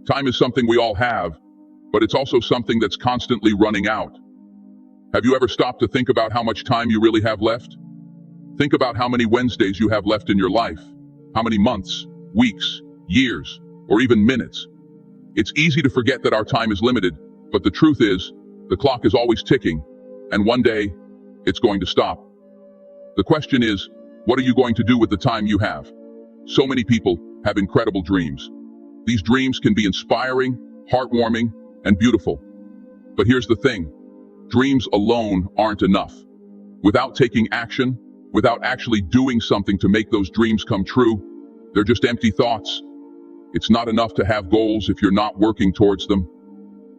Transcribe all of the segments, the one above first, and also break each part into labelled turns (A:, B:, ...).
A: Time is something we all have, but it's also something that's constantly running out. Have you ever stopped to think about how much time you really have left? Think about how many Wednesdays you have left in your life, how many months, weeks, years, or even minutes. It's easy to forget that our time is limited, but the truth is, the clock is always ticking, and one day, it's going to stop. The question is, what are you going to do with the time you have? So many people have incredible dreams. These dreams can be inspiring, heartwarming, and beautiful. But here's the thing, dreams alone aren't enough. Without taking action, without actually doing something to make those dreams come true, they're just empty thoughts. It's not enough to have goals if you're not working towards them.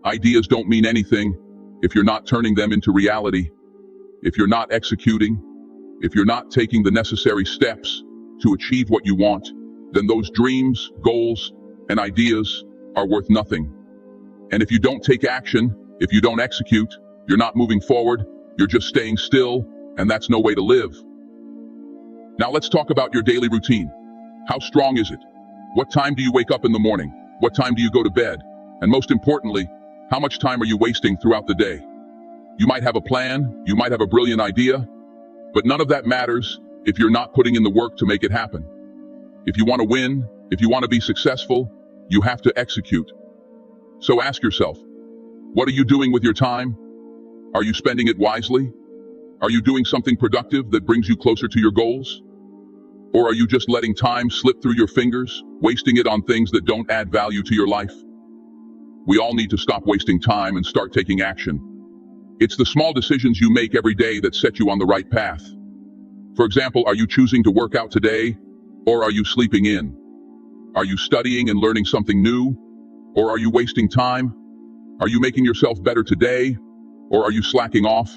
A: Ideas don't mean anything if you're not turning them into reality, if you're not executing, if you're not taking the necessary steps to achieve what you want, then those dreams, goals, and ideas are worth nothing. And if you don't take action, if you don't execute, you're not moving forward, you're just staying still, and that's no way to live. Now let's talk about your daily routine. How strong is it? What time do you wake up in the morning? What time do you go to bed? And most importantly, how much time are you wasting throughout the day? You might have a plan, you might have a brilliant idea, but none of that matters if you're not putting in the work to make it happen. If you want to win, if you want to be successful, you have to execute. So ask yourself, what are you doing with your time? Are you spending it wisely? Are you doing something productive that brings you closer to your goals? Or are you just letting time slip through your fingers, wasting it on things that don't add value to your life? We all need to stop wasting time and start taking action. It's the small decisions you make every day that set you on the right path. For example, are you choosing to work out today, or are you sleeping in? Are you studying and learning something new, or are you wasting time? Are you making yourself better today, or are you slacking off?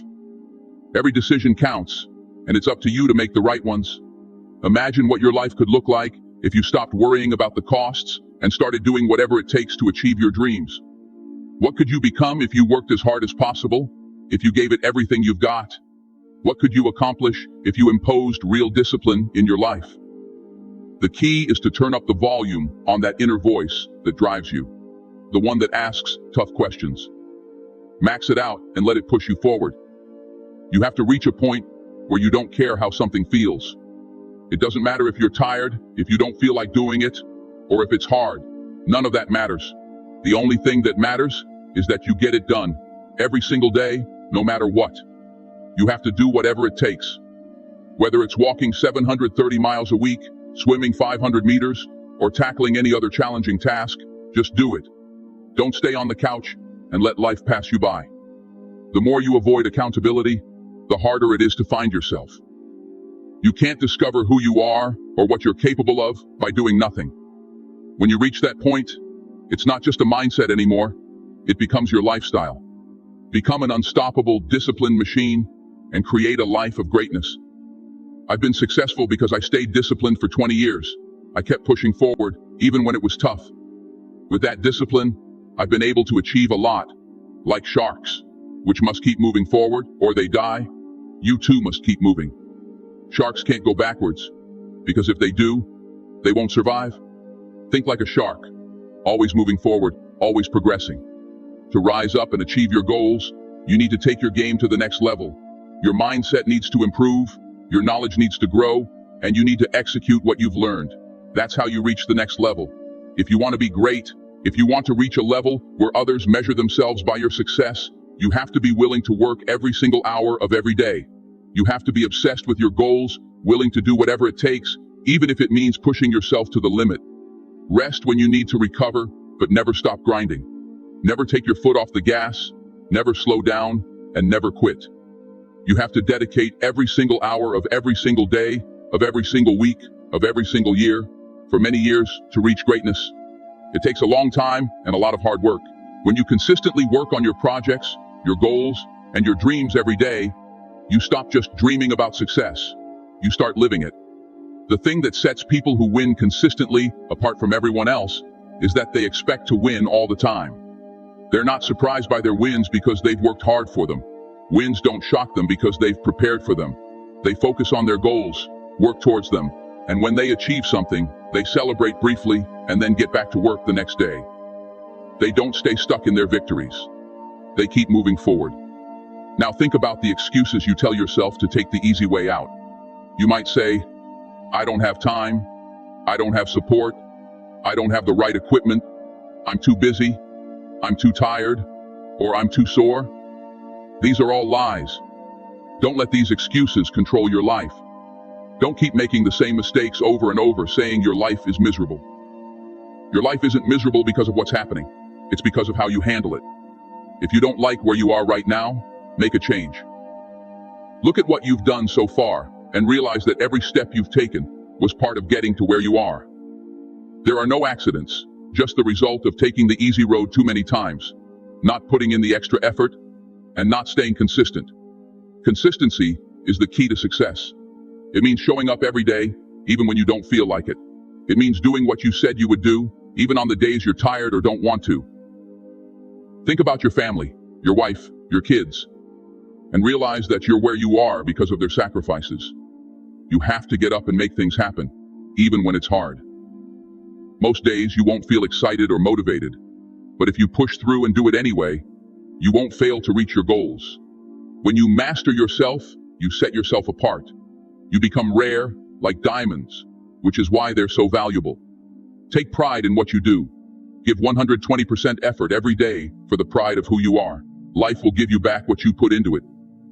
A: Every decision counts, and it's up to you to make the right ones. Imagine what your life could look like if you stopped worrying about the costs and started doing whatever it takes to achieve your dreams. What could you become if you worked as hard as possible, if you gave it everything you've got? What could you accomplish if you imposed real discipline in your life? The key is to turn up the volume on that inner voice that drives you, the one that asks tough questions. Max it out and let it push you forward. You have to reach a point where you don't care how something feels. It doesn't matter if you're tired, if you don't feel like doing it, or if it's hard. None of that matters. The only thing that matters is that you get it done every single day, no matter what. You have to do whatever it takes. Whether it's walking 730 miles a week, swimming 500 meters, or tackling any other challenging task, just do it. Don't stay on the couch and let life pass you by. The more you avoid accountability, the harder it is to find yourself. You can't discover who you are or what you're capable of by doing nothing. When you reach that point, it's not just a mindset anymore, it becomes your lifestyle. Become an unstoppable, disciplined machine and create a life of greatness. I've been successful because I stayed disciplined for 20 years. I kept pushing forward, even when it was tough. With that discipline, I've been able to achieve a lot. Like sharks, which must keep moving forward or they die, you too must keep moving. Sharks can't go backwards, because if they do, they won't survive. Think like a shark, always moving forward, always progressing. To rise up and achieve your goals, you need to take your game to the next level. Your mindset needs to improve, your knowledge needs to grow, and you need to execute what you've learned. That's how you reach the next level. If you want to be great, if you want to reach a level where others measure themselves by your success, you have to be willing to work every single hour of every day. You have to be obsessed with your goals, willing to do whatever it takes, even if it means pushing yourself to the limit. Rest when you need to recover, but never stop grinding. Never take your foot off the gas, never slow down, and never quit. You have to dedicate every single hour of every single day, of every single week, of every single year, for many years, to reach greatness. It takes a long time and a lot of hard work. When you consistently work on your projects, your goals, and your dreams every day, you stop just dreaming about success. You start living it. The thing that sets people who win consistently apart from everyone else is that they expect to win all the time. They're not surprised by their wins because they've worked hard for them. Wins don't shock them because they've prepared for them. They focus on their goals, work towards them, and when they achieve something, they celebrate briefly and then get back to work the next day. They don't stay stuck in their victories. They keep moving forward. Now think about the excuses you tell yourself to take the easy way out. You might say, I don't have time, I don't have support, I don't have the right equipment, I'm too busy, I'm too tired, or I'm too sore. These are all lies. Don't let these excuses control your life. Don't keep making the same mistakes over and over, saying your life is miserable. Your life isn't miserable because of what's happening. It's because of how you handle it. If you don't like where you are right now, make a change. Look at what you've done so far and realize that every step you've taken was part of getting to where you are. There are no accidents, just the result of taking the easy road too many times, not putting in the extra effort, and not staying consistent. Consistency is the key to success. It means showing up every day, even when you don't feel like it. It means doing what you said you would do, even on the days you're tired or don't want to. Think about your family, your wife, your kids, and realize that you're where you are because of their sacrifices. You have to get up and make things happen, even when it's hard. Most days you won't feel excited or motivated, but if you push through and do it anyway, you won't fail to reach your goals. When you master yourself, you set yourself apart. You become rare, like diamonds, which is why they're so valuable. Take pride in what you do. Give 120% effort every day for the pride of who you are. Life will give you back what you put into it.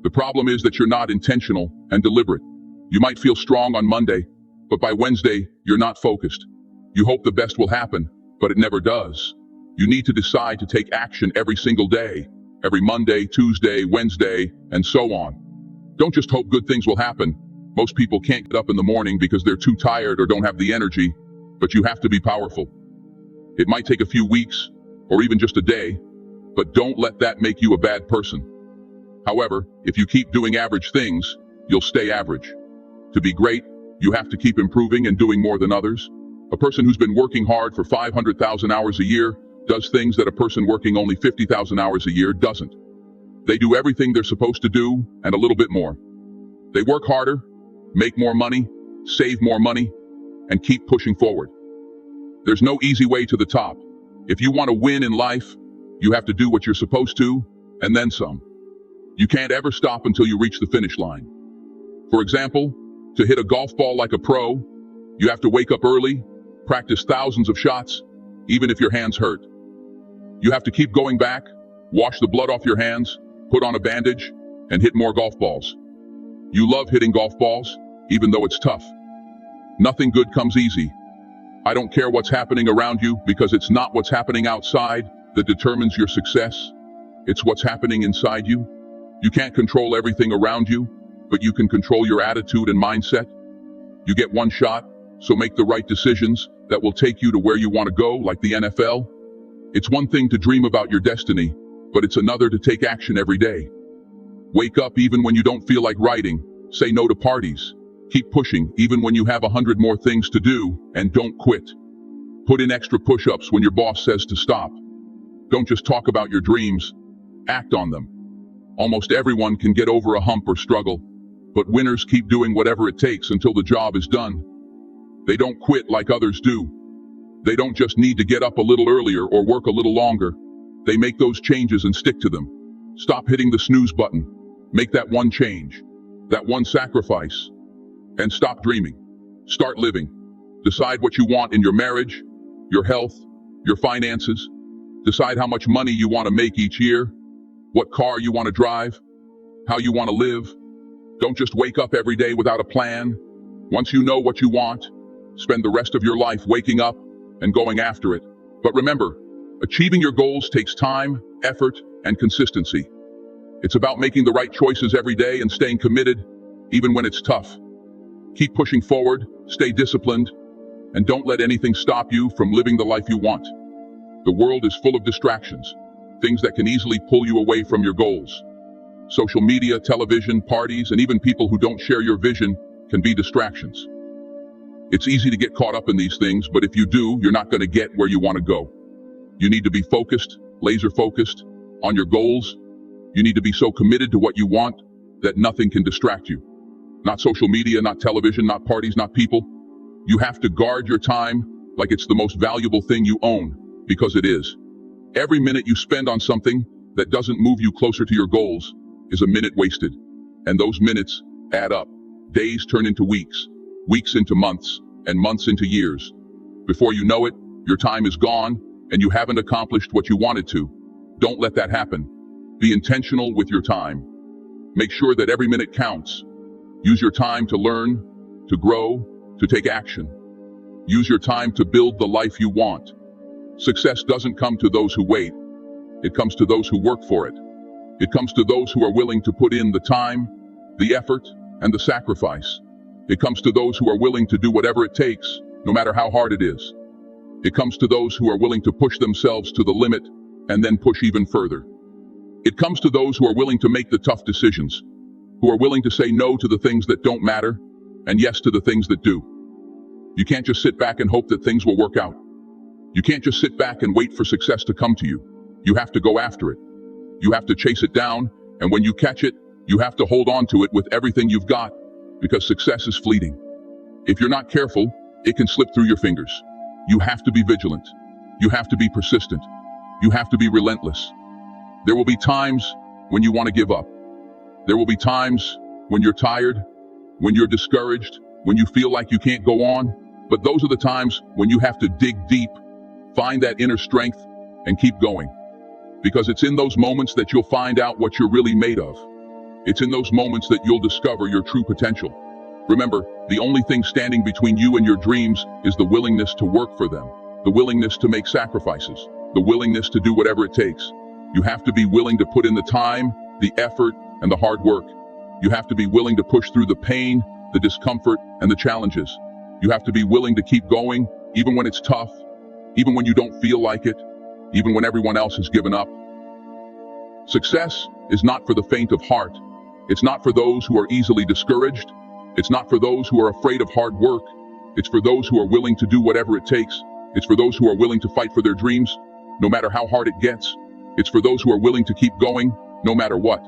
A: The problem is that you're not intentional and deliberate. You might feel strong on Monday, but by Wednesday, you're not focused. You hope the best will happen, but it never does. You need to decide to take action every single day, every Monday, Tuesday, Wednesday, and so on. Don't just hope good things will happen. Most people can't get up in the morning because they're too tired or don't have the energy, but you have to be powerful. It might take a few weeks, or even just a day, but don't let that make you a bad person. However, if you keep doing average things, you'll stay average. To be great, you have to keep improving and doing more than others. A person who's been working hard for 500,000 hours a year does things that a person working only 50,000 hours a year doesn't. They do everything they're supposed to do and a little bit more. They work harder, make more money, save more money, and keep pushing forward. There's no easy way to the top. If you want to win in life, you have to do what you're supposed to, and then some. You can't ever stop until you reach the finish line. For example, to hit a golf ball like a pro, you have to wake up early, practice thousands of shots, even if your hands hurt. You have to keep going back, wash the blood off your hands, put on a bandage, and hit more golf balls. You love hitting golf balls, even though it's tough. Nothing good comes easy. I don't care what's happening around you because it's not what's happening outside that determines your success. It's what's happening inside you. You can't control everything around you, but you can control your attitude and mindset. You get one shot, so make the right decisions that will take you to where you want to go, like the NFL. It's one thing to dream about your destiny, but it's another to take action every day. Wake up even when you don't feel like writing. Say no to parties. Keep pushing even when you have 100 more things to do, and don't quit. Put in extra push-ups when your boss says to stop. Don't just talk about your dreams, act on them. Almost everyone can get over a hump or struggle, but winners keep doing whatever it takes until the job is done. They don't quit like others do. They don't just need to get up a little earlier or work a little longer. They make those changes and stick to them. Stop hitting the snooze button. Make that one change, that one sacrifice, and stop dreaming. Start living. Decide what you want in your marriage, your health, your finances. Decide how much money you want to make each year, what car you want to drive, how you want to live. Don't just wake up every day without a plan. Once you know what you want, spend the rest of your life waking up and going after it. But remember, achieving your goals takes time, effort, and consistency. It's about making the right choices every day and staying committed, even when it's tough. Keep pushing forward, stay disciplined, and don't let anything stop you from living the life you want. The world is full of distractions, things that can easily pull you away from your goals. Social media, television, parties, and even people who don't share your vision can be distractions. It's easy to get caught up in these things, but if you do, you're not going to get where you want to go. You need to be focused, laser focused, on your goals. You need to be so committed to what you want that nothing can distract you. Not social media, not television, not parties, not people. You have to guard your time like it's the most valuable thing you own, because it is. Every minute you spend on something that doesn't move you closer to your goals is a minute wasted. And those minutes add up. Days turn into weeks, weeks into months, and months into years. Before you know it, your time is gone, and you haven't accomplished what you wanted to. Don't let that happen. Be intentional with your time. Make sure that every minute counts. Use your time to learn, to grow, to take action. Use your time to build the life you want. Success doesn't come to those who wait. It comes to those who work for it. It comes to those who are willing to put in the time, the effort, and the sacrifice. It comes to those who are willing to do whatever it takes, no matter how hard it is. It comes to those who are willing to push themselves to the limit and then push even further. It comes to those who are willing to make the tough decisions, who are willing to say no to the things that don't matter and yes to the things that do. You can't just sit back and hope that things will work out. You can't just sit back and wait for success to come to you. You have to go after it. You have to chase it down, and when you catch it, you have to hold on to it with everything you've got, because success is fleeting. If you're not careful, it can slip through your fingers. You have to be vigilant. You have to be persistent. You have to be relentless. There will be times when you want to give up. There will be times when you're tired, when you're discouraged, when you feel like you can't go on. But those are the times when you have to dig deep, find that inner strength, and keep going. Because it's in those moments that you'll find out what you're really made of. It's in those moments that you'll discover your true potential. Remember, the only thing standing between you and your dreams is the willingness to work for them, the willingness to make sacrifices, the willingness to do whatever it takes. You have to be willing to put in the time, the effort, and the hard work. You have to be willing to push through the pain, the discomfort, and the challenges. You have to be willing to keep going, even when it's tough, even when you don't feel like it, even when everyone else has given up. Success is not for the faint of heart. It's not for those who are easily discouraged. It's not for those who are afraid of hard work. It's for those who are willing to do whatever it takes. It's for those who are willing to fight for their dreams, no matter how hard it gets. It's for those who are willing to keep going, no matter what.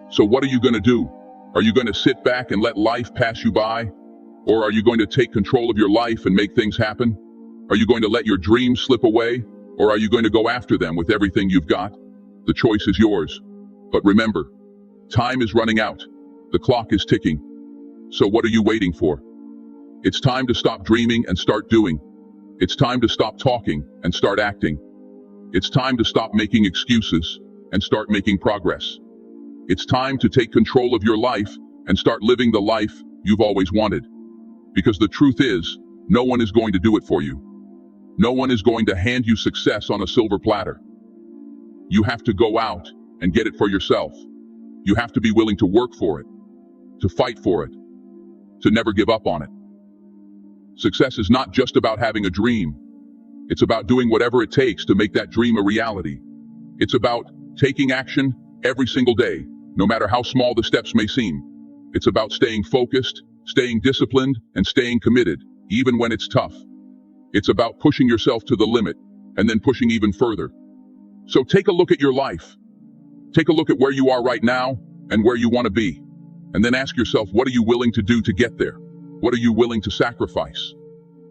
A: So what are you going to do? Are you going to sit back and let life pass you by? Or are you going to take control of your life and make things happen? Are you going to let your dreams slip away? Or are you going to go after them with everything you've got? The choice is yours. But remember, time is running out. The clock is ticking. So what are you waiting for? It's time to stop dreaming and start doing. It's time to stop talking and start acting. It's time to stop making excuses and start making progress. It's time to take control of your life and start living the life you've always wanted. Because the truth is, no one is going to do it for you. No one is going to hand you success on a silver platter. You have to go out and get it for yourself. You have to be willing to work for it, to fight for it, to never give up on it. Success is not just about having a dream. It's about doing whatever it takes to make that dream a reality. It's about taking action every single day, no matter how small the steps may seem. It's about staying focused, staying disciplined, and staying committed, even when it's tough. It's about pushing yourself to the limit, and then pushing even further. So take a look at your life. Take a look at where you are right now, and where you want to be. And then ask yourself, what are you willing to do to get there? What are you willing to sacrifice?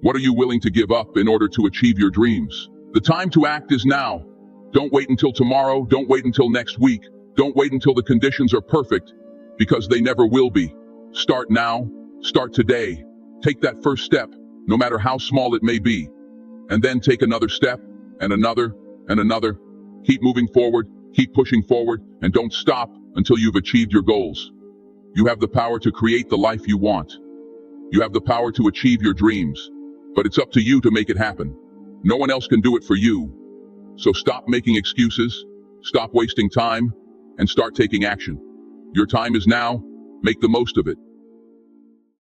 A: What are you willing to give up in order to achieve your dreams? The time to act is now. Don't wait until tomorrow. Don't wait until next week. Don't wait until the conditions are perfect, because they never will be. Start now. Start today. Take that first step, no matter how small it may be. And then take another step, and another, and another. Keep moving forward, keep pushing forward, and don't stop until you've achieved your goals. You have the power to create the life you want. You have the power to achieve your dreams. But it's up to you to make it happen. No one else can do it for you. So stop making excuses, stop wasting time, and start taking action. Your time is now. Make the most of it.